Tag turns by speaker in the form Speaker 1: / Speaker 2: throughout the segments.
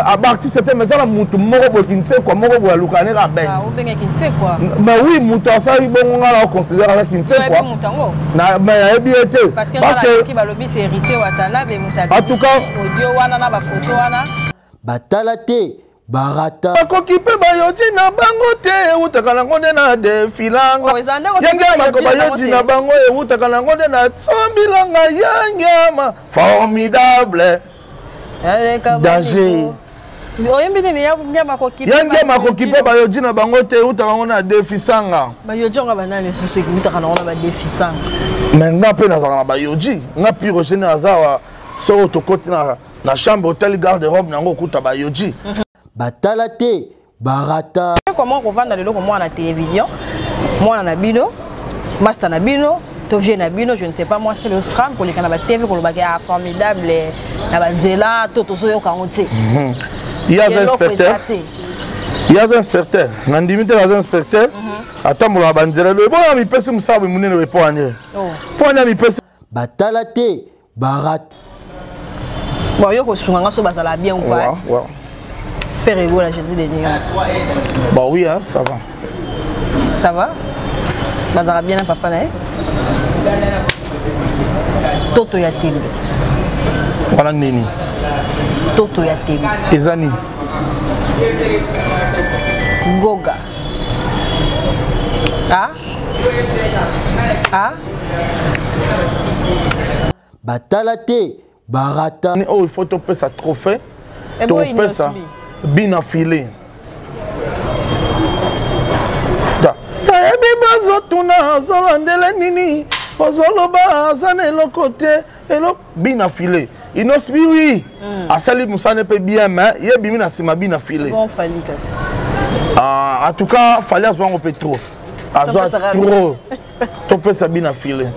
Speaker 1: Abarti c'était mais ça la mutu moko qui ne sait quoi moko boya lukane la baisse.
Speaker 2: Ah, ou bien qui ne sait quoi.
Speaker 1: Mais oui, mutu ça il bon on la considère ça qui ne sait quoi. Na mais bien été
Speaker 2: parce que qui va lobby c'est héritier watana be mutu.
Speaker 1: En tout cas,
Speaker 2: audio wana na ba photo wana.
Speaker 3: Batalate barata.
Speaker 1: Akokipe bayoji na bango te utakana ngonde na defilanga. Yanga makobayoji na bango utakana ngonde na sombilanga yanga formidable. Danger. Yanga makokipe bayoji na bango te utakana ngonde na defisanga.
Speaker 2: Bayoji nga banane susu ki utakana ngonde na defisanga.
Speaker 1: Mais nga pe na zaka bayoji, nga pi rocher na zawa so to côté na chambre hôtel garde-robe nango kuta bayoji.
Speaker 3: Batalate barata.
Speaker 2: Comment on va dans le logo moi à la télévision, moi na bino, master na bino, tovie na bino, je ne sais pas moi c'est le scram pour les canaux TV pour le bagage formidable na banzela toto so yo kangote.
Speaker 1: Il y a un inspecteur. Il y a un inspecteur. Nandimite la inspecteur. Attends pour la banzela le bon ami pesi musabe munene we poanye. Poanye ami pesi
Speaker 3: batalate barata.
Speaker 2: Bon yo ko sunga so bazala bien ou pas.
Speaker 1: Ouais.
Speaker 2: Faire égaux la Jésus des nuances.
Speaker 1: Bah oui, hein, ça va.
Speaker 2: Ça va? Bah ça va bien, papa, là. Toto ya tembe.
Speaker 1: Voilà, Nini.
Speaker 2: Toto ya tembe.
Speaker 1: Ezani.
Speaker 2: Goga. Ah? Ah?
Speaker 3: Batalate barata.
Speaker 1: Oh, il faut topper sa trophée.
Speaker 2: Topper ça.
Speaker 1: Bien affilé. Bazo tuna zolandele nini ozoloba zane lokote elo bien affilé inosbi oui asali musane pe bien mais yebi na sima bien affilé
Speaker 2: bon fali kasi
Speaker 1: en tout cas fallait azwa un peu trop azwa trop topé ça bien affilé.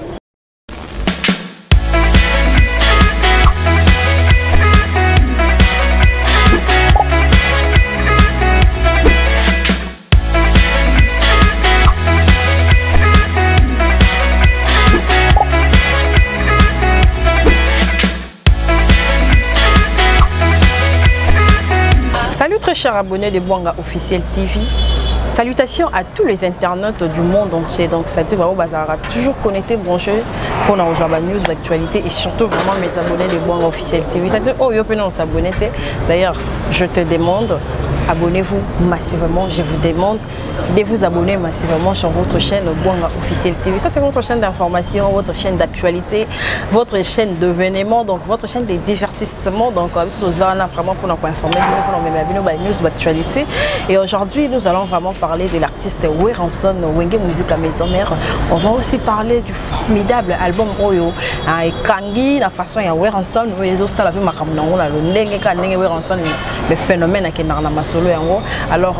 Speaker 2: Salut très chers abonnés de Bwanga Officiel TV. Salutations à tous les internautes du monde entier. Donc ça dit vraiment Bazara toujours connecté, branché pour nous rejoindre la news, l'actualité et surtout vraiment mes abonnés de Bwanga Officiel TV. Ça dit oh yo peut nous s'abonner. D'ailleurs je te demande abonnez-vous massivement. Je vous demande de vous abonner massivement sur votre chaîne Bwanga Officiel TV. Ça c'est votre chaîne d'information, votre chaîne d'actualité, votre chaîne d'événements, donc votre chaîne de divertissement. Donc vraiment pour nous informer, pour nous mettre news, l'actualité. Et aujourd'hui nous allons vraiment parler de l'artiste Weranson, Wenge Musique à Maison Mère. On va aussi parler du formidable album Oyo et Kangi, la façon ya Weranson, ça la vie makamnango la le Weranson, le phénomène qui est dans ma solo yango. Alors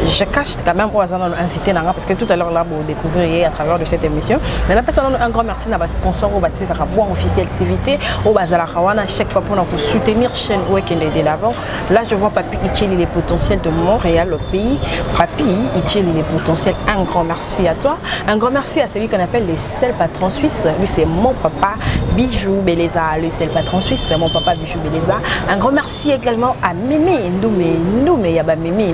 Speaker 2: je cache quand même pour inviter Nanga parce que tout à l'heure là vous découvrirez à travers de cette émission. Mais là personne un grand merci à nos sponsors au bâti Bwanga Officiel TV au Bazala Kawana chaque fois pour nous soutenir chaîne Wekende de l'avant. Là je vois Papi Icheli les potentiels de Montréal le pays. Papi Icheli les potentiels, un grand merci à toi. Un grand merci à celui qu'on appelle les seuls patrons suisses. Lui c'est mon papa Bijou Beleza, le seul patron suisse, mon papa Bijou Beleza. Un grand merci également à Mimi Ndoumé Yaba Mimi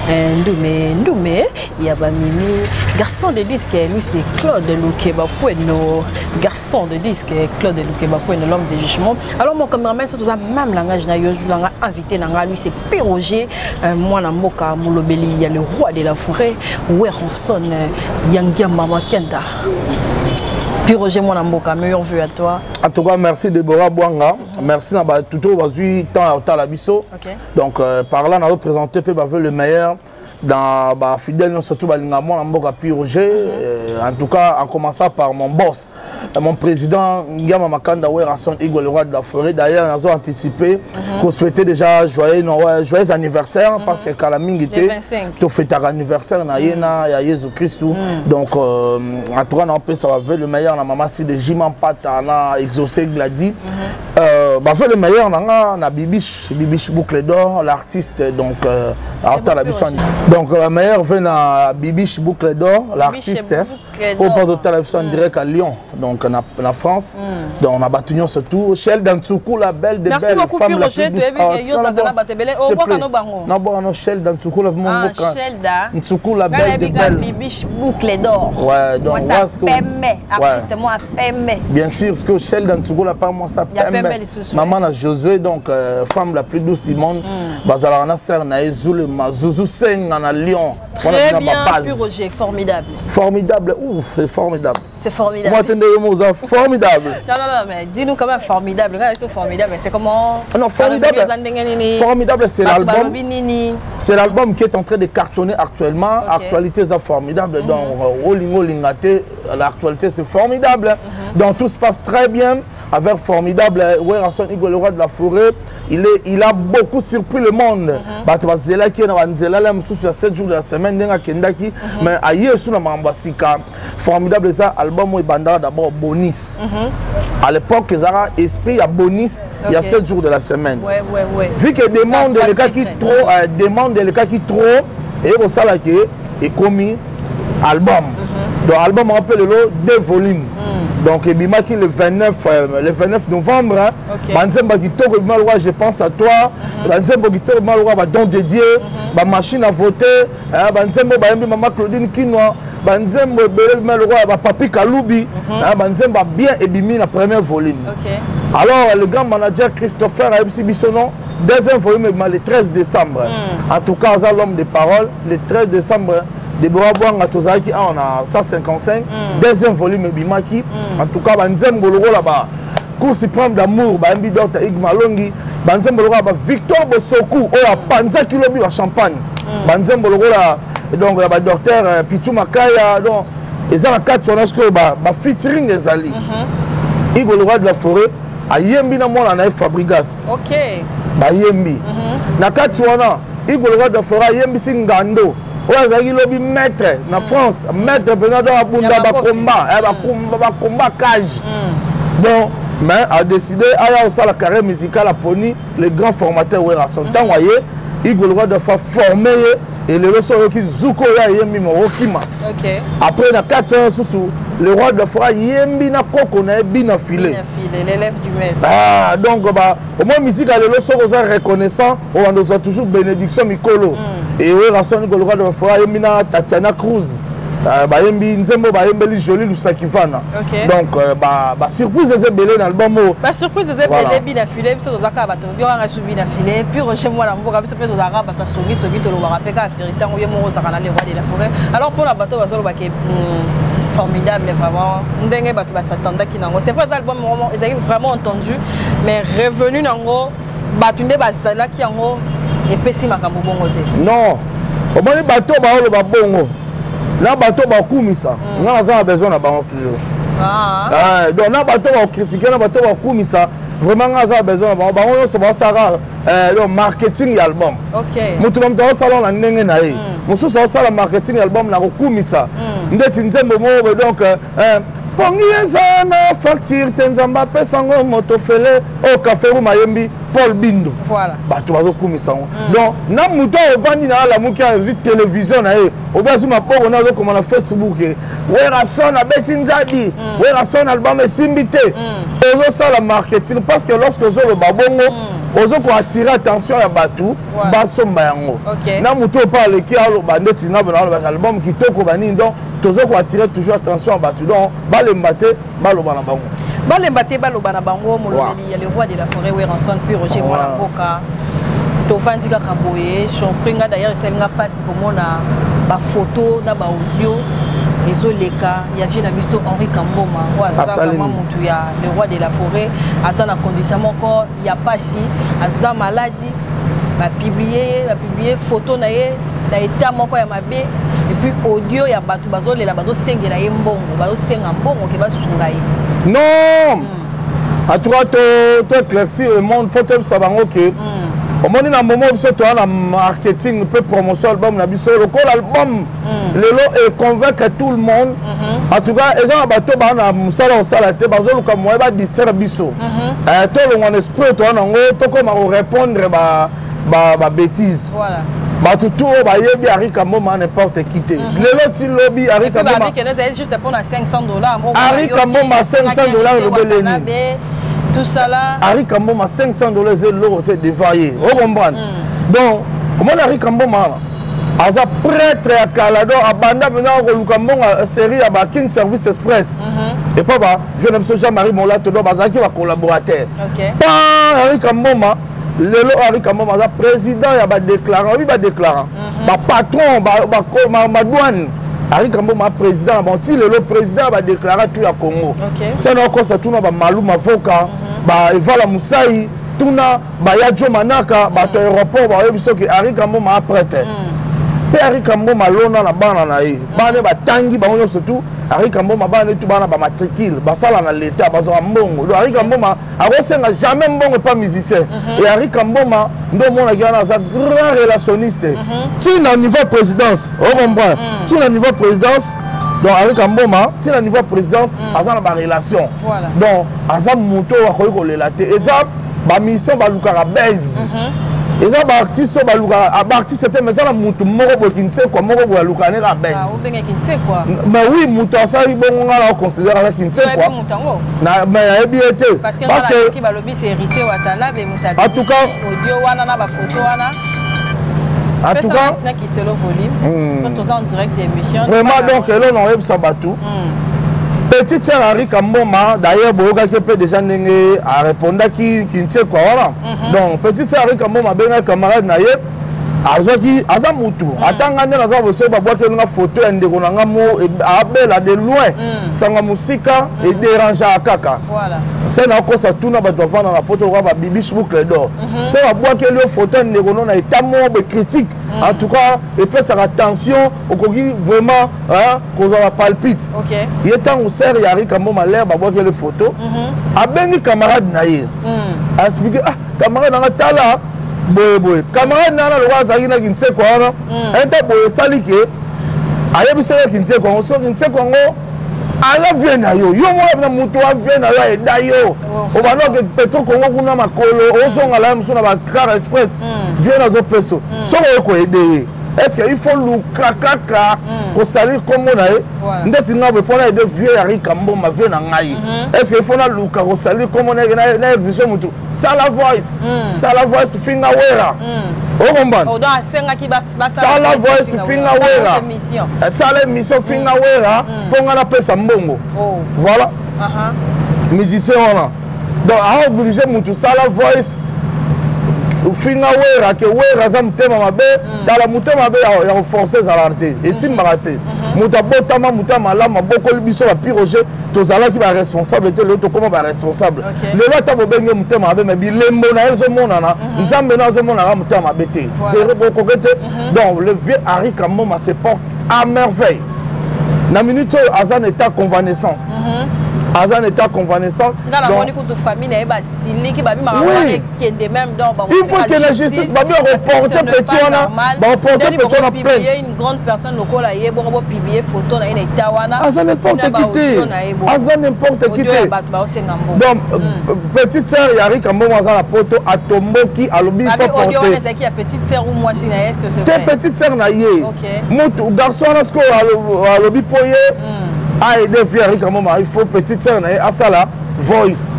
Speaker 2: Ndoumé Yaba Mimi. Garçon de disque, lui c'est Claude Loukeba Poueno. Garçon de disque, Claude Loukeba Poueno, l'homme de jugement. Alors mon cameraman c'est tout ça même langage na yo invité nanga lui c'est Péroger moi na mboka Moulobeli, il y a le roi de la forêt Weranson Yangia Mama Kenda. Puis Roger Monamboka, meilleur vue à toi.
Speaker 1: En tout cas, merci Déborah Bwanga. Merci à tout le monde. Temps à la biso. Donc, par là, on a représenté le meilleur dans la fidèle, surtout Monamboka, puis Roger. En tout cas, en commençant par mon boss, mon président, Yama Makanda Weranson, Igor le roi de la forêt. D'ailleurs, on a anticipé qu'on souhaitait déjà joyeux anniversaire parce que Kalaming était tout fait un anniversaire, il y a Jésus Christ. Donc, en tout cas, on peut savoir le meilleur, la maman si de Jiman Pata, exaucé Gladi. bah fait le meilleur na Bibiche Boucle d'Or, l'artiste donc donc la meilleure vient na Bibiche Boucle d'Or, l'artiste au porte en direct à Lyon, donc en France. Donc on a battu surtout Shell Dantsuku, la belle des belles femmes la plus douce. Non, Shell Dantsuku, la belle des belles.
Speaker 2: Bibiche Boucle d'Or.
Speaker 1: Ouais, donc
Speaker 2: artiste moi Pembe.
Speaker 1: Bien sûr, ce que Shell Dantsuku la pas moi ça Pembe. Maman a Josué, donc femme la plus douce du monde. Bazalana Ser na Ezule Mazouzou Seng en Lyon.
Speaker 2: Très bien, Roger, formidable.
Speaker 1: Formidable, ouf, c'est formidable.
Speaker 2: C'est formidable.
Speaker 1: Moi, tu es formidable.
Speaker 2: Non, mais dis-nous quand même formidable. C'est formidable. C'est comment?
Speaker 1: Non, formidable. Formidable, c'est l'album. C'est l'album qui est en train de cartonner actuellement. Actualité, c'est formidable. Donc, Olingo Lingate, l'actualité, c'est formidable. Donc, tout se passe très bien. Avec formidable, Werrason Igor, le roi de la forêt, il a beaucoup surpris le monde. Tu vas zéla qui est dans Zéla, sur 7 jours de la semaine, mais ailleurs, sur la Mambasika, formidable, ça, album où il bandera d'abord Bonis. À l'époque, ils avaient esprit à Bonis, il y a 7 jours de la semaine. Vu que demande les cas qui trop, et au salaire qui est commis album. Donc, album, on appelle le 2 volumes. Donc, le 29 novembre, je pense à toi. Don de Dieu, ma machine à voter, maman Claudine Kinoa, Papi Kaloubi, bien ébimi le premier volume. Alors, le grand manager Christopher a exhibé son nom, deuxième volume le 13 décembre. En tout cas, l'homme de parole, le 13 décembre. Deborah Bouanga Tozaki, on a 155, deuxième volume Bimaki. En tout cas, Banzem Boloro là-bas. Cours suprême d'amour, Bambi Docteur Igmalongi, Banzem Boloro là-bas. Victor Bosoku, oh, à Panza Kilobi à Champagne. Banzem Boloro là, donc, il y a Docteur Pichou Makaya, donc, ils ont la 4 on a ce que, featuring des alliés. Igor le roi de la forêt, à Yembi, na moi, on a Fabrigas. Ok. Yembi. Na 4 on a, Igor le roi de la forêt, Yembi Singando. Oazaki lobi maître na France, maître Bernardo Abunda combat cage. Bon, mais a décidé à la carrière musicale à Pony, le grand formateur Werrason. Tant voyez, il doit de faire former et le ressort qui Zuko ya yembi morokima. Après na 4 ans sous le roi de Fora yembi na koko na bina filé.
Speaker 2: L'élève du maître.
Speaker 1: Ah donc au moins musique a le ressort reconnaissant, on doit toujours bénédiction Mikolo. Et Werrason le roi de Fora yembi na Tatiana Cruz. Bayembi nzembo bayembeli joli lusakivana. Donc surprise des belé dans l'album.
Speaker 2: Surprise des belé bina filé biso zaka bato yo nga subi na filé puis rocher moi la mboka biso pe zaka bata somi to lo barapeka afirita ngo yemo zakana le roi de la forêt. Alors pour la bato basolo ba ke formidable mais vraiment ndenge bato basatanda ki nango. C'est vrai l'album vraiment ils ont vraiment entendu mais revenu nango batunde basala ki yango epesi makambo bongo te.
Speaker 1: Non. Au moins bato ba lo ba bongo. Là, bateau va kumisa. On a besoin de banque toujours. Donc, là, bateau va critiquer, là, bateau va kumisa. Vraiment, on a besoin de banque. On se voit ça le marketing album. Ok. Nous avons un salon en Nengenaï. Nous avons un salon marketing album na kumisa. Nous avons donc Pongienzana facture tenzamba pesango motofele au café ou mayembi Paul Bindo. Voilà. Bato bazo kumisa. Donc na muto ovandi na la muki a vu télévision na e. Obazu mapoko na zo comme na Facebook. Werrason abetinzadi. Werrason album simbité. Ozo ça la marketing parce que lorsque ozo le babongo ozo ko attirer attention ya batu basomba yango. Na muto parle ki alo bandeti na ba album ki toko bani donc tozo ko attirer toujours attention à batu donc balembate balobana bango.
Speaker 2: Balembate balobana bango molobeli ya le roi de la forêt Werrason puis Roger Molaboka. Tofandi kaka boye surpringa d'ailleurs eselinga passe komona ba photo na ba audio ezoleka ya vie na biso Henri Kamboma o azala mutu ya le roi de la forêt azana condition moko ya pasi aza maladie ba publier photo na ye na état moko ya mabe et puis audio ya batu bazolela bazosengela ye mbongo bazosenga mbongo ke basunga ye.
Speaker 1: Non. À toi to éclaircir le monde pour te savoir que Au moment na moment biso to na marketing peu promotion album na biso le col album lelo et convaincre tout le monde en tout cas les gens bato ba na musala osala te bazo luka moye ba distraire biso to le on esprit to na ngo to comme répondre ba bêtises
Speaker 2: voilà
Speaker 1: bato tout ba yebi Arika Mboma n'importe qui te lelo ti lobby Arika Mboma
Speaker 2: c'est juste pour na $500
Speaker 1: Arika Mboma $500 le beleni
Speaker 2: tout ça là
Speaker 1: Arika Mboma $500 c'est l'euro te dévaillé on comprend donc comment Arika Mboma aza prêtre à Calado abanda maintenant ko luka mbonga série ya ba King Service Express et pas ba jeune monsieur Jean-Marie Mola to do bazaki ba collaborateur pas Arika Mboma lelo Arika Mboma aza président ya ba déclarant oui ba déclarant ba patron ba douane Arika Mboma président bon ti lelo président ba déclarant tout ya Congo c'est non ko ça tout na ba Maluma Voka ba Evala Moussaï tout na ba Yadjo Manaka ba to aéroport ba yebiso ki Arika Mboma prêtre pe Arika Mboma lona na bana na ye bana ba tangi ba onyo surtout Arika Mboma bana tout bana ba matricule ba sala na l'état ba zo mbongo do Arika Mboma akosenga jamais mbongo pas musicien et Arika Mboma ndo mona gana za grand relationniste ti na niveau présidence on comprend ti na niveau présidence donc Arika Mboma ti na niveau présidence azana ba relation donc azam moto akoyi ko lelate et ça ba mission ba lukara baise et ça ba artiste ba lukara ba artiste c'était mais ça la mutu moko bo kinse quoi moko bo lukara ne la baise
Speaker 2: ah ou bien kinse quoi
Speaker 1: mais oui mutu ça il bon on considère ça kinse quoi na mais ebiete
Speaker 2: parce que qui ba lobby c'est héritier watala be mutabi
Speaker 1: en tout cas
Speaker 2: audio wana na ba photo wana
Speaker 1: en tout cas
Speaker 2: na kitelo volume quand on direct c'est émission
Speaker 1: vraiment donc là on a ça batou petite sœur Arika Mboma d'ailleurs boga qui peut déjà ndenge a répondre qui ne sait quoi voilà donc petite sœur Arika Mboma benga camarade na ye azaki azamutu atanga nde naza boso ba boake nga photo ya ndeko na nga mo abela de loin sanga musika et dérange kaka
Speaker 2: voilà
Speaker 1: c'est na ko sa tuna ba doit vendre na poto ba bibi boucle d'or c'est ba boake le photo ndeko na état mo be critique en tout cas et puis ça attention au kogi vraiment hein ko za palpite
Speaker 2: OK
Speaker 1: il est temps au ser ya Arika Mboma l'air ba boake le photo abengi camarade na ye expliquer ah camarade na tala boy camarade nana le wazaki na kinse kwa wana enta boy salike ayebisa kinse kwa ngo kinse kwa ngo ala vient na yo mo na mutu wa vient na yo eda yo obano ke petro kongo kuna makolo osonga la msuna ba car express vient na zo peso so ko ede est-ce qu'il faut lukaka ko salir comme na ye ndeti ngabe pona ede vieux Arika Mboma vient na ngai est-ce qu'il faut na luka ko salir comme na exige mutu sala voice finga wera o komban
Speaker 2: o da senga ki ba
Speaker 1: sala voice finga wera sala mission finga wera ponga na pesa mbongo voilà musicien wana donc a obligé mutu sala voice finga wera ke wera za mutema mabe tala mutema mabe ya forcer za l'arte et simbaka te muta botama muta malama bokoli biso ba piroger tozala ki ba responsable te l'autre comment ba responsable le lata bobenge mutema mabe mais bilembo na ezo monana nzambe na zo monana mutema mabe te c'est bokokete donc le vieux Arika Mboma se porte à merveille na minute azan état convalescence Azan état convalescent.
Speaker 2: Il
Speaker 1: faut que la justice va bien reporter petit
Speaker 2: une grande personne locale a publié photo na état wana.
Speaker 1: Azan n'importe qui. Azan n'importe qui. Donc petite sœur Arika Mboma za la poto atomboki alobi faut porter.
Speaker 2: C'est qui a petite sœur ou moi si na est-ce que c'est
Speaker 1: vrai? Petite sœur na yé. Mutu garçon na sko alobi poye. Ah, et des Arika Mboma, il faut petite sœur à ça là, voice.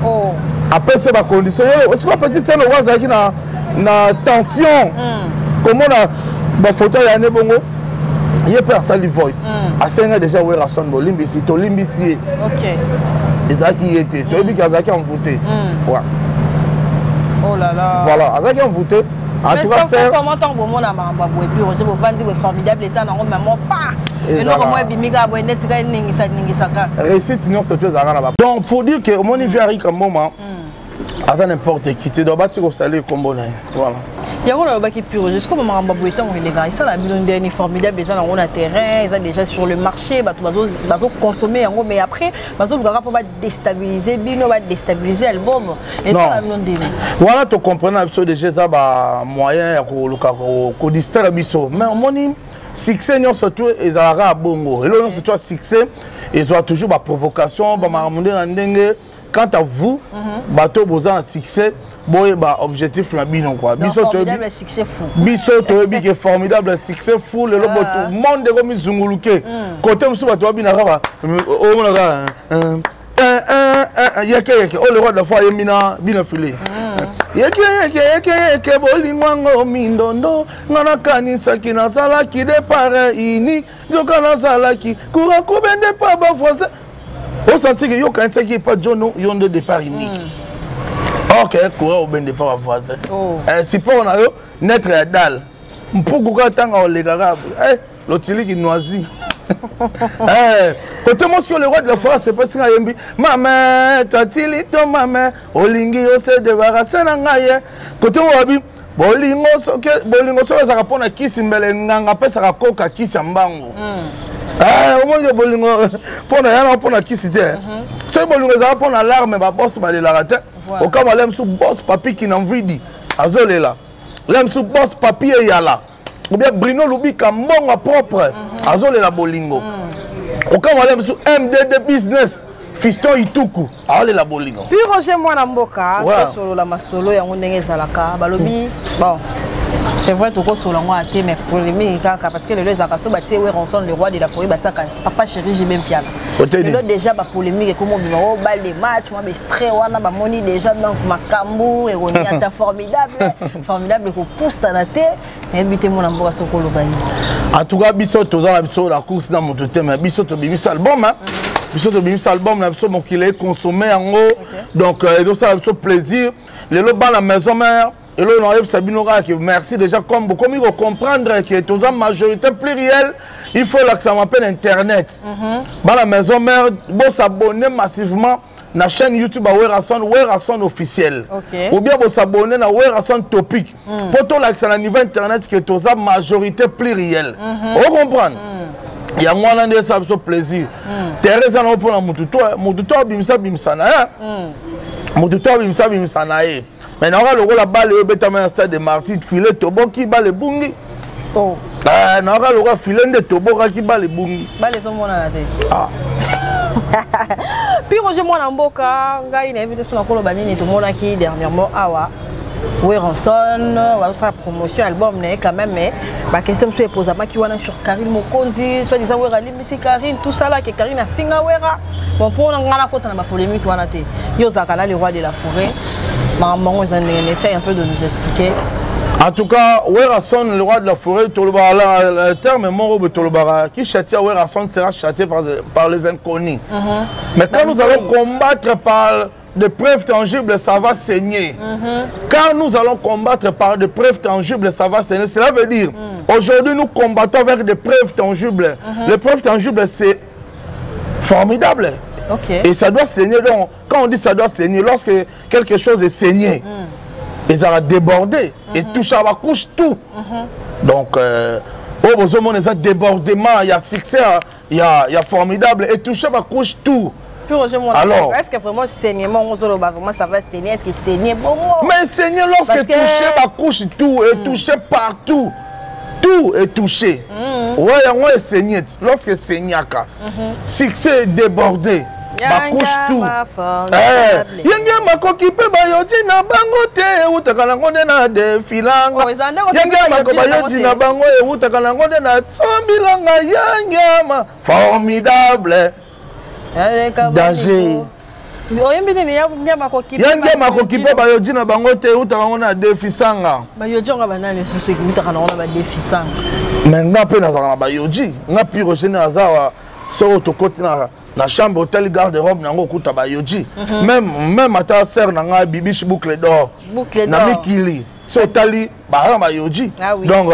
Speaker 1: Après c'est ma condition. Est-ce que la petite sœur ne voit qui na tension? Comment on a ma photo ya ne bongo? Il y a personne qui voice. À 5 ans déjà où est la sonne limbisi, to limbisi.
Speaker 2: OK.
Speaker 1: Ezaki y était. Tu as vu qu'Azaki en voûté. Ouais.
Speaker 2: Oh là là.
Speaker 1: Voilà, Azaki en voûté. En tout cas, c'est
Speaker 2: comment tant que mon amamba et puis je vous vendre formidable et ça non maman pas. Et non moi bimiga bo net ga ningisa ka.
Speaker 1: Réussite non surtout ça là. Donc pour dire que au moment Arika Mboma avant n'importe qui tu dois battre au salaire comme bon. Voilà.
Speaker 2: Il y a un qui pure. Jusqu'au moment où les gars, ça la bilan formidable, ils ont un terrain, ils sont déjà sur le marché, ils vont consommer, mais après, ils vont déstabiliser, ils vont déstabiliser l'album. Et ça la bilan
Speaker 1: voilà, tu comprends déjà ça moyen de distraire biso. Mais mon succès non surtout ils ont bongo. Et là surtout succès, ils ont toujours des provocations, quant à vous, bateau besoin succès. Bon, objectif la bino quoi.
Speaker 2: Formidable succès fou.
Speaker 1: Biso to formidable succès fou le monde de comme zunguluke. Côté musu bato bina raba. O mona yeke o le roi de la foi yemina bina filé. Yeke bolingwango mindondo ngana kanisa kina sala ki de pare ini zokana sala ki kura kubende pa ba français. On sentit que yo quand c'est qui pas Jono yon de départ unique. Ok, courant au bende pas voisin. Si pas on a eu naître dalle. Pourquoi tant on les garab? L'autre qui noisi. Côté moi ce que le roi de la forêt c'est pas si ngayembi. Maman, tatili to maman, olingi o se débarrasser na ngaye. Côté moi abi bolingo so ça répond à qui simbele nganga pesa ka koka ki sambango. Au moins bolingo pour na qui c'était. Ce bolingo ça pour na l'arme ba boss ba de la rate. Au cas où l'aime sous boss papi qui n'en veut dit azolé là l'aime sous boss papi et yala ou bien Bruno Lubi Kambonga propre azolé la bolingo au cas où l'aime sous MDD business fiston ituku azolé la bolingo
Speaker 2: puis Roger Mwana Mboka solo la masolo ya ngondenge zalaka balobi bon c'est vrai tout solo ngwa té mais polémique parce que les akaso batie we ranson le roi de la forêt bataka papa chéri j'ai même piano mais déjà ba polémique comme on va bal des matchs moi stress wana ba moni déjà donc makambu et on y a formidable ko pousse na té invité mon Mboka sokolo bani
Speaker 1: en tout cas biso tozala biso la course dans mon thème biso to bimisa album biso to bimisa album na biso qu'il est consommé en haut donc et ça biso plaisir les lots dans la maison mère. Et là, on a Sabinora qui merci déjà comme il faut comprendre que toute la majorité plurielle, il faut que ça m'appelle Internet. Dans la maison mère, vous s'abonner massivement à la chaîne YouTube à Werason officiel. Ou bien vous s'abonner à Werason Topic. Pour tout l'accès à niveau Internet, que toute la majorité plurielle. Vous comprenez? Il y a moins de ça, c'est plaisir. Thérèse, on a pour la Moutoutoua, Bimsa, Bimsana. Moutoutoua, Bimsa, Bimsana. Mais on a le rôle à balle et bétamin un stade de Marty, filet tobo qui bat les bungi. On a le rôle filet de tobo qui bat les bungi.
Speaker 2: Balle sont mon à la puis Roger Mwana Mboka, il a invité sur la colobanine et tout le monde qui dernièrement awa. Oui, Ranson, sa promotion album quand même, mais ma question se pose à moi qui est sur Karine Mokondi, soit disant mais c'est Karine, tout ça là que Karine a fait bon pour on a côté la polémique on a été. Yo Zakala le roi de la forêt. Maman, on essaie un peu de nous expliquer.
Speaker 1: En tout cas, Werason, le roi de la forêt, le terme Moro Tolobara, qui châtie à Werason sera châtié par les inconnus. Mais quand nous allons combattre par des preuves tangibles, ça va saigner. Quand nous allons combattre par des preuves tangibles, ça va saigner. Cela veut dire, aujourd'hui, nous combattons avec des preuves tangibles. Les preuves tangibles, c'est formidable. Et ça doit saigner. Donc, quand on dit ça doit saigner, lorsque quelque chose est saigné, et ça va déborder, et tout ça va coucher tout. Donc, au besoin de débordement, il y a succès, il y a formidable, et tout ça va coucher tout.
Speaker 2: Alors, est-ce que vraiment saignement, ça va saigner? Est-ce que saigner bon?
Speaker 1: Mais saigner lorsque toucher va coucher tout, et toucher partout. Tout est touché. Ouais, on est saigné. Lorsque saigné, succès est débordé. Bakouche tout. Yenge makoki pe bayoji na bango te utaka na ngonde na defilanga. Yenge makoki bayoji na bango utaka na ngonde na tsombilanga yanyama. Formidable. Danger. Yenge makoki pe bayoji na bango te utaka na ngonde na defisanga.
Speaker 2: Bayoji nga banane susu utaka na ngonde na defisanga.
Speaker 1: Mais nga pe na zaka na bayoji, nga pi rochene azawa so to côté na chambre hôtel garde-robe nango kuta bayoji. Même ata sœur nanga bibiche boucle d'or. Na mikili. So tali ba bayoji. Donc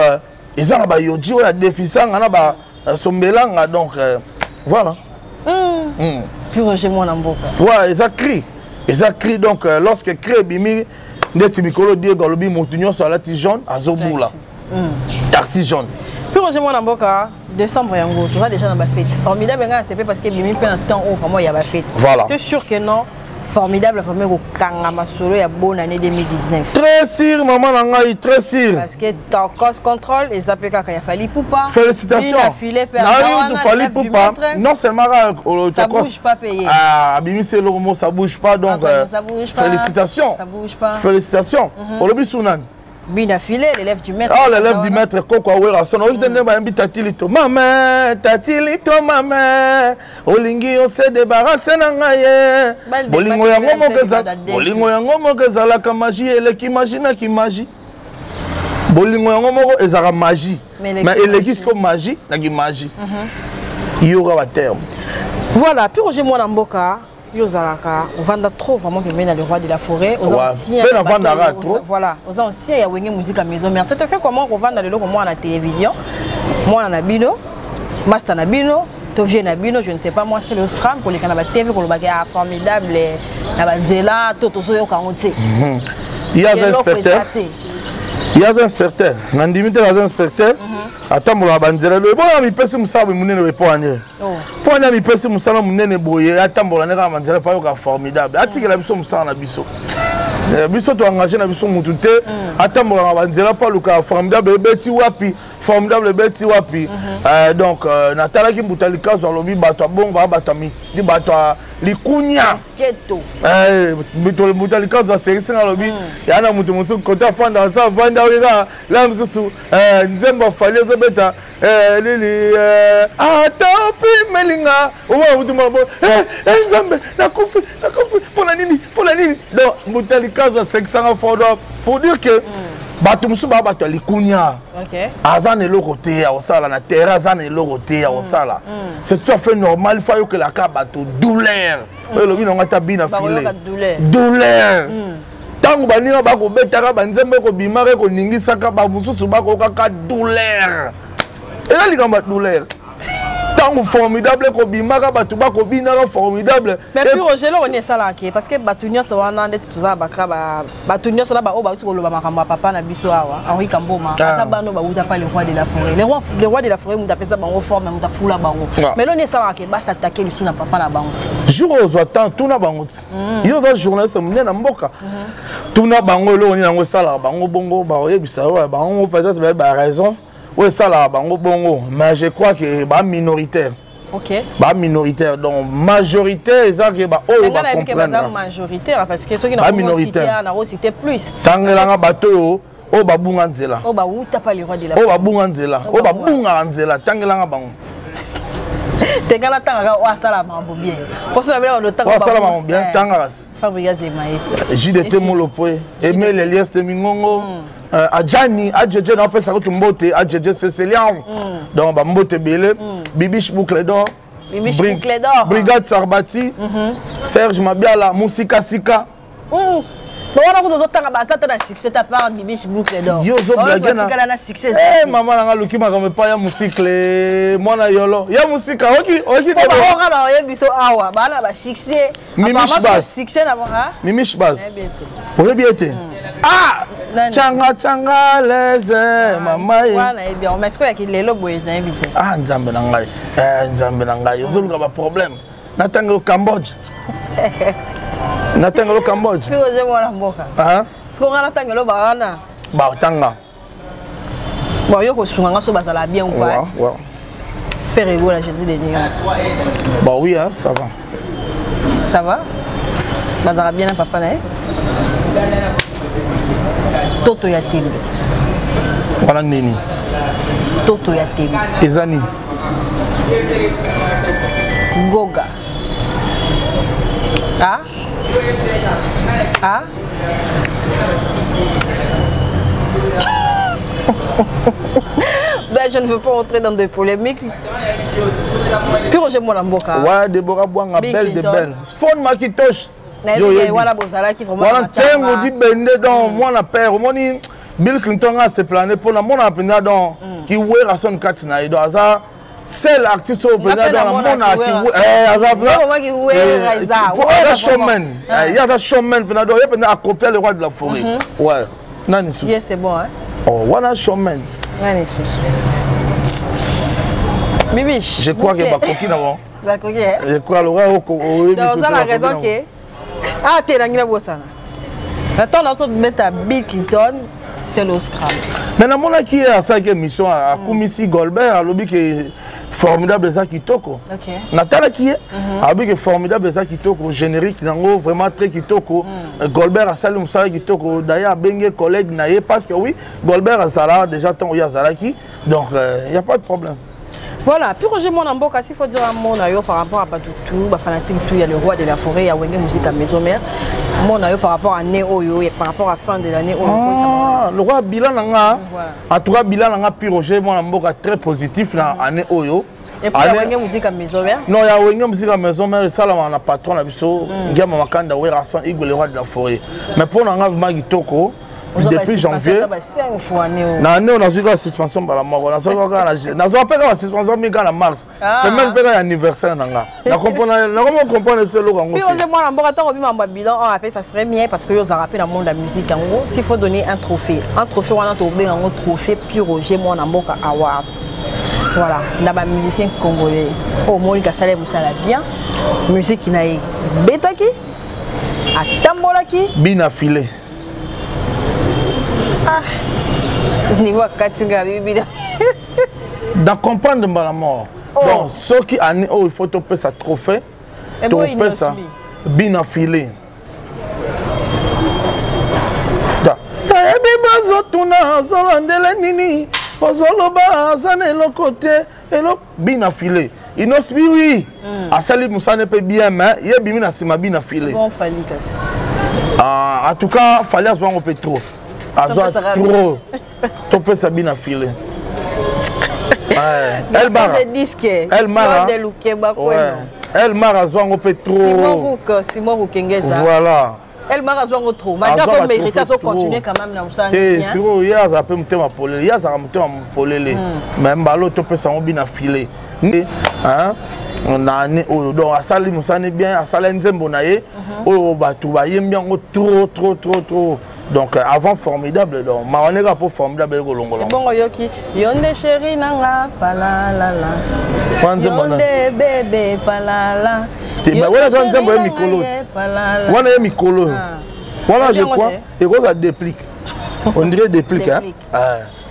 Speaker 1: ils ont bayoji ou la défisanga na ba sombelanga donc voilà.
Speaker 2: Puis Roger Mwana Mboka.
Speaker 1: Ouais, ils a cri donc lorsque cri bimi ndeti mikolo Diego lobi motunyo salati jaune azobula taxi jaune
Speaker 2: puis Roger Mwana Mboka décembre yango tu vas déjà dans ma fête formidable nga c'est parce que bimi pe na temps où vraiment il y a ma fête
Speaker 1: voilà
Speaker 2: tu es sûr que non formidable vraiment ko kanga masolo ya bonne année 2019
Speaker 1: très sûr maman nangai très sûr
Speaker 2: parce que ton cause contrôle et ça peut kaka ya fali poupa
Speaker 1: félicitations fali poupa non seulement
Speaker 2: ça bouge pas payé
Speaker 1: ah bimi c'est le mot ça bouge pas donc félicitations
Speaker 2: ça bouge pas
Speaker 1: félicitations olobi sunan
Speaker 2: Bina filé, l'élève du maître.
Speaker 1: Ah, l'élève du maître, Koko Awera, son origine de Tatilito. Maman, maman. Olingi, on s'est débarrassé d'Angaye. Bolingo yango mogezala ka magie, elle qui imagine qui magie. Bolingo yango mogo ezara magie. Mais elle qui comme magie, na qui magie. Il y aura un terme.
Speaker 2: Voilà, puis Roger Mwana Mboka. Yozalaka, on vend trop vraiment que le roi de la forêt. Aux anciens, voilà, aux anciens, il y a une musique à maison. Mais ça te fait comment on vend dans le lot moi à la télévision, moi en abino, master nabino, tovie nabino, je ne sais pas moi c'est le scram pour les canaux TV pour le bagage formidable, la bandela, tout ça au quartier.
Speaker 1: Il y a un inspecteur. Il y a un inspecteur. Nandimite a un inspecteur. Attends, mon bandela. Le bon ami pèse moussa mais mon ne répond à rien. Pour un ami pèse moussa mon ne boye. Attends, mon ami bandela pas au formidable. Attends que la biso moussa na biso. Biso to engagé na biso mutute. Attends, mon ami bandela pas le cas formidable. Beti wapi. Formidable Beti wapi. Donc Natala qui moutalika sur lobby bato bon va batami. Di bato likunya.
Speaker 2: Keto.
Speaker 1: Moutalika sur série na lobby. Yana mutu musu kota fanda ça vanda wega. Là musu nzemba fali zo beta lili atopi melinga. Owa mutu mabo nzembe nakufi pour la nini. Donc moutalika sur 500 fois pour dire que bato musu ba bato likunya.
Speaker 2: OK.
Speaker 1: Azan le côté au sala na terre azan le côté au sala. C'est tout à fait normal, il faut que la ka bato douleur. Le bino ngata bina filé. Douleur. Tango banira ba ko betaka banzembe ko bimare ko ningisa ka ba mususu ba ko ka douleur. Et là likamba douleur. Tango formidable ko bimaka batu ba ko binara formidable.
Speaker 2: Mais puis Roger là on est ça là parce que batunya so wana ndeti tuza baka ba batunya so là ba o ba tu ko loba makamba papa na biso awa Henri Kamboma ça ba no ba uta pas le roi de la forêt. Le roi de la forêt muta pesa bango forme muta fula bango. Mais là on est ça là ba s'attaquer le sous na papa na bango.
Speaker 1: Jour aux attend tout na bango. Yo za journaliste mune na mboka. Tout na bango lo ni nango sala bango bongo ba oyebisa wa bango peut-être ba raison. Oui, ça là, bongo, mais je crois que c'est minoritaire.
Speaker 2: Ok.
Speaker 1: Minoritaire, donc majoritaire, c'est ça qui va
Speaker 2: comprendre. Majoritaire, parce que ceux qui n'ont cité plus.
Speaker 1: Tant que l'on bateau, au babunga nzela.
Speaker 2: Au babou, t'as pas le roi de la.
Speaker 1: Au babunga nzela. Au babunga nzela. Tant que l'on bango.
Speaker 2: T'es quand la tanga ou asala mambo bien. Pour ça, on le tanga.
Speaker 1: Asala mambo bien, tangas.
Speaker 2: Fabrigas des maestros.
Speaker 1: JDT Molopoe. Aimer les liens de Mingongo. Adjani, Adjedje n'a pas sa route mbote, Adjedje Cécilian. Donc, mbote Bele, Bibiche Boucle d'Or, Brigade Sarbati, Serge Mabiala, Moussika Sika.
Speaker 2: Bon, on a d'autres temps à succès ta part Bibiche Boucle d'Or.
Speaker 1: Yo zo blagena. Eh maman nga luki ma comme pas ya musique mwana yolo. Ya musique oki
Speaker 2: de ba ngala ya biso awa bana ba succès.
Speaker 1: Mimish Baz.
Speaker 2: Succès na ha?
Speaker 1: Mimish Baz. Oye biete. Ah! Changa leze mama ye.
Speaker 2: Wana e bien, mais est-ce qu'il y a lelo boye na invité?
Speaker 1: Ah nzambe na ngai. Nzambe na ngai. Ozoluka ba problème. Natanga au Cambodge. Natanga au Cambodge.
Speaker 2: Puis Roger Mwana Mboka.
Speaker 1: Ah?
Speaker 2: Ce qu'on a natanga lo ba wana.
Speaker 1: Ba tanga.
Speaker 2: Bon yo ko sunga so bazala bien ou pas?
Speaker 1: Ouais.
Speaker 2: Faire rigoler Jésus des nuances.
Speaker 1: Bah oui hein, ça va.
Speaker 2: Ça va? Bazala bien na papa na. Toto ya tembe.
Speaker 1: Wana nini?
Speaker 2: Toto ya tembe.
Speaker 1: Ezani.
Speaker 2: Goga. Ah? Ah? Ben, je ne veux pas entrer dans des polémiques. Puis Roger Mwana Mboka.
Speaker 1: Ouais, Deborah Bouanga, belle de belle. Spawn Makitosh.
Speaker 2: Voilà Bozala qui vraiment.
Speaker 1: Voilà, tiens, on dit bende donc moi na père, moi ni Bill Clinton a se plané pour la mon appena donc qui oué rason katina et donc ça seul artiste au Bénin dans le monde showman. Il y a des showman il y a copier le roi de la forêt. Ouais.
Speaker 2: Yes, c'est bon hein.
Speaker 1: Oh, voilà showman.
Speaker 2: Bibi.
Speaker 1: Je crois que ma coquine avant.
Speaker 2: La coquine.
Speaker 1: Je crois le roi au
Speaker 2: dans la raison que ah t'es dans la bossa. Attends, on va mettre à Bill Clinton, c'est le scram.
Speaker 1: Maintenant, mon qui est à cette émission, à Koumissi Goldberg, à l'objet qui est formidable, ça qui toko. Nathalie qui est, à l'objet qui est formidable, ça qui toko, générique, nango vraiment très qui toko. Goldberg a salé Moussa qui toko. D'ailleurs, Bengue collègue naïe parce que oui, Goldberg a Zara déjà tant il y a Zara qui, donc il n'y a pas de problème.
Speaker 2: Voilà, puis Roger Monamboka, s'il faut dire un mot par rapport à Batoutou, fanatique, il y a le roi de la forêt, il y a Wenge Musique à Maison Mère. Mon par rapport à Néo et par rapport à la fin de l'année.
Speaker 1: Le roi Bilan en tout cas, Bilan puis Roger Monamboka très positif dans l'année Oyo.
Speaker 2: Et puis il y a Wenge Musique à Maison Mère.
Speaker 1: Non, il y a Wenge Musique à Maison Mère, et ça, là, on a patron, il y a Mamakanda, il y a le roi de la forêt. Mais pour nous, Magitoko. Depuis janvier, on a vu la suspension par la mort. On a vu la suspension en mars. Même pas l'anniversaire. On comprend ce logo.
Speaker 2: Ça serait bien parce que vous avez rappelé dans le monde de la musique. S'il faut donner un trophée, on a un trophée puis Roger Monamboka Award. Voilà, là-bas, musicien congolais. Au moins, il a bien. Musique qui n'a pas Betaki, Atambolaki,
Speaker 1: Bina filé. Dans comprendre la mort. Donc, ceux qui année il faut topper sa trophée, topper ça, bien affilé. Bien affilé. Il nous suit, oui. À Salib Moussa ne peut bien, mais il y a bien bien affilé. En tout cas, il fallait avoir un peu trop. Trop. Topé Sabine a filé. Elle m'a rasé un peu trop.
Speaker 2: Simon Roukengeza.
Speaker 1: Voilà.
Speaker 2: Elle m'a rasé un peu trop. Mais elle mérite à continuer quand même dans ça.
Speaker 1: C'est sûr, il y a un peu de polé. Il y a un peu de polé. Même ballot topé Sabine a filé. On a donc à Sali Moussa bien, à Sali Nzembonaye. Oh, bah tout va bien trop. Donc avant formidable, donc on est pas formidable
Speaker 2: bon yoki yonde chéri nanga palalala yonde bébé palala
Speaker 1: voilà ça nzembo ya mikolo wana ya mikolo voilà je crois et ça déplique on dirait déplique hein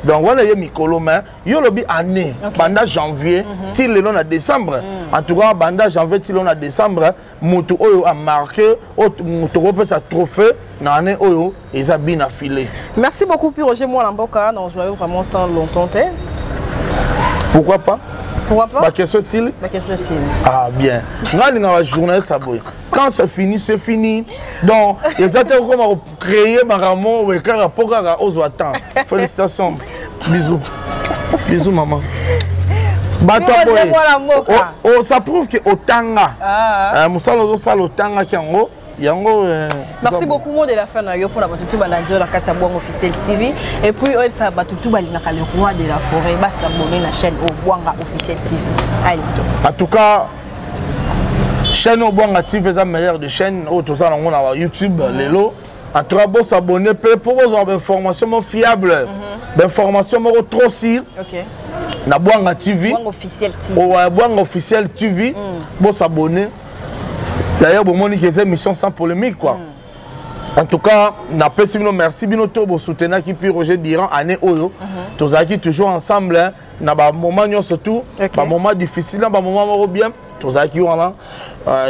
Speaker 1: donc voilà ya mikolo mais yo lobi année pendant janvier til le long à décembre en tout cas pendant janvier til le long à décembre mutu oyo a marqué mutu ko sa trophée na année oyo et ça bien affilé.
Speaker 2: Merci beaucoup puis Roger Monamboka, on joue vraiment tant longtemps.
Speaker 1: Pourquoi pas?
Speaker 2: Pourquoi pas?
Speaker 1: La question style. Ah bien. Nga journée ça boy. Quand c'est fini, c'est fini. Donc les acteurs comment créer Maramo ou écrire rapport à Ozoatan. Félicitations. Bisous. Bisous maman. Oh, ça prouve que Otanga. Moussa Lozo Sal Otanga qui en haut.
Speaker 2: Merci beaucoup de la fin pour la Batoutou Balandio la carte Bouang officiel TV et puis ça Batoutou Balinaka le roi de la forêt va s'abonner à la chaîne au Bouanga officiel TV. Allez.
Speaker 1: En tout cas chaîne au Bouanga TV est la meilleure des chaînes au tout ça on a YouTube Lelo. En tout cas bon s'abonner pour avoir des informations fiables, des informations trop sûres. OK. Na Bouanga TV. Bouanga officiel TV. Au Bouanga officiel TV bon s'abonner. D'ailleurs, bon, Monique, c'est une émission sans polémique, quoi. En tout cas, merci Binoto pour soutenir qui puis Roger Diran année Oyo. Tous qui toujours ensemble, na ba moment surtout, ba moment difficile, ba moment bien. Tous qui wana,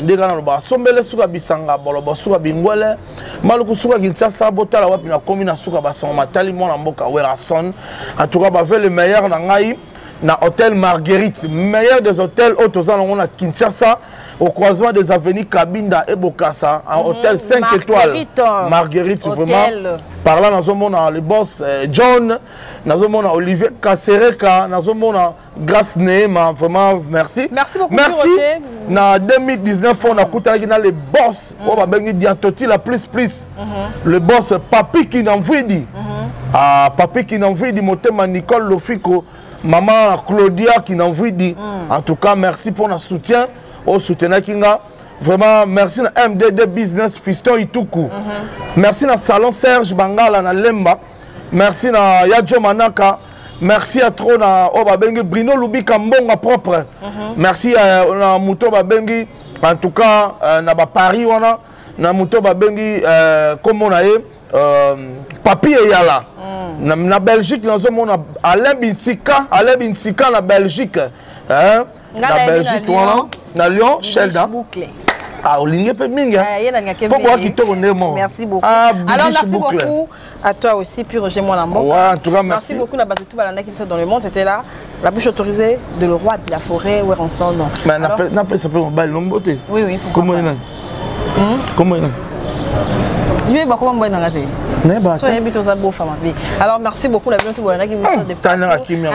Speaker 1: ndeka na ba sombele suka bisanga, bolobo suka bingwele, maluku suka Kinshasa botala wapi na commune suka ba son matali mona mboka Werason. En tout cas, ba fait le meilleur na ngai na hôtel Marguerite, meilleur des hôtels autour on a Kinshasa. Au croisement des avenues Kabinda et Bokassa, un hôtel 5 étoiles. Marguerite, vraiment. Par là, nous avons le boss John, nous avons Olivier Kassereka, nous avons Grace Nehema, vraiment, merci.
Speaker 2: Merci beaucoup.
Speaker 1: Merci. En 2019, on a écouté les boss, on va bien dire la plus. Le boss Papi qui n'en veut dire. Papi qui n'en veut dire, Motema Nicole Lofiko. maman Claudia qui n'envoie dit. En tout cas, merci pour notre soutien. Au soutien Kinga. Vraiment, merci à MDD Business Fiston Ituku. Merci à Salon Serge Bangala na Lemba. Merci à Yadjo Manaka. Merci à trop na Obabengi Bruno Lubi Kambonga propre. Merci à Mouto Babengi. En tout cas, na Paris wana na Mouto Babengi comme on a Papi et Yala. Na Belgique, nous avons Alain Binsika na Belgique. Na Belgique, na Lyon, Sheldon. Ah,
Speaker 2: merci beaucoup. Alors, merci beaucoup à toi aussi, puis Roger Molambo.
Speaker 1: Ouais, en tout cas,
Speaker 2: merci beaucoup à Batutu Balanda qui dans le monde. C'était là, la bouche autorisée de le roi de la forêt, où on s'en donne.
Speaker 1: Mais n'appelle ça peut mobile, non beauté.
Speaker 2: Oui, oui.
Speaker 1: Comment il est? Comment il est?
Speaker 2: Alors merci beaucoup un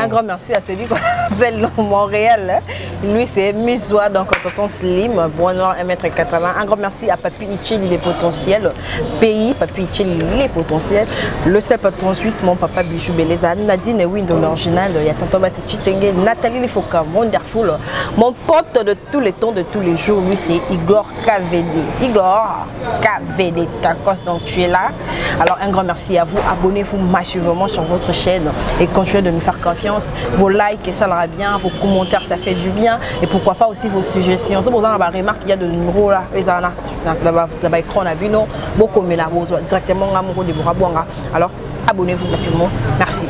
Speaker 2: grand merci à celui qu'on appelle Montréal. Lui c'est Misoua, donc tonton Slim, Bois Noir 1m80. Un grand merci à Papi Itcheli les potentiels. Pays Papi Itcheli les potentiels. Le seul patron suisse, mon papa Bijou Beleza, Nadine Window l'original, il y a tonton Batichi Tengue, Nathalie Lefoka, Wonderful. Mon pote de tous les temps, de tous les jours, lui c'est Igor KVD. Igor KVD Tacos. Donc tu es là. Alors un grand merci à vous. Abonnez-vous massivement sur votre chaîne et continuez de nous faire confiance. Vos likes, ça ira bien. Vos commentaires, ça fait du bien. Et pourquoi pas aussi vos suggestions. C'est pour ça qu'on remarque qu'il y a de numéros là. Dans l'écran, on a vu beaucoup mais là directement. Alors abonnez-vous massivement. Merci.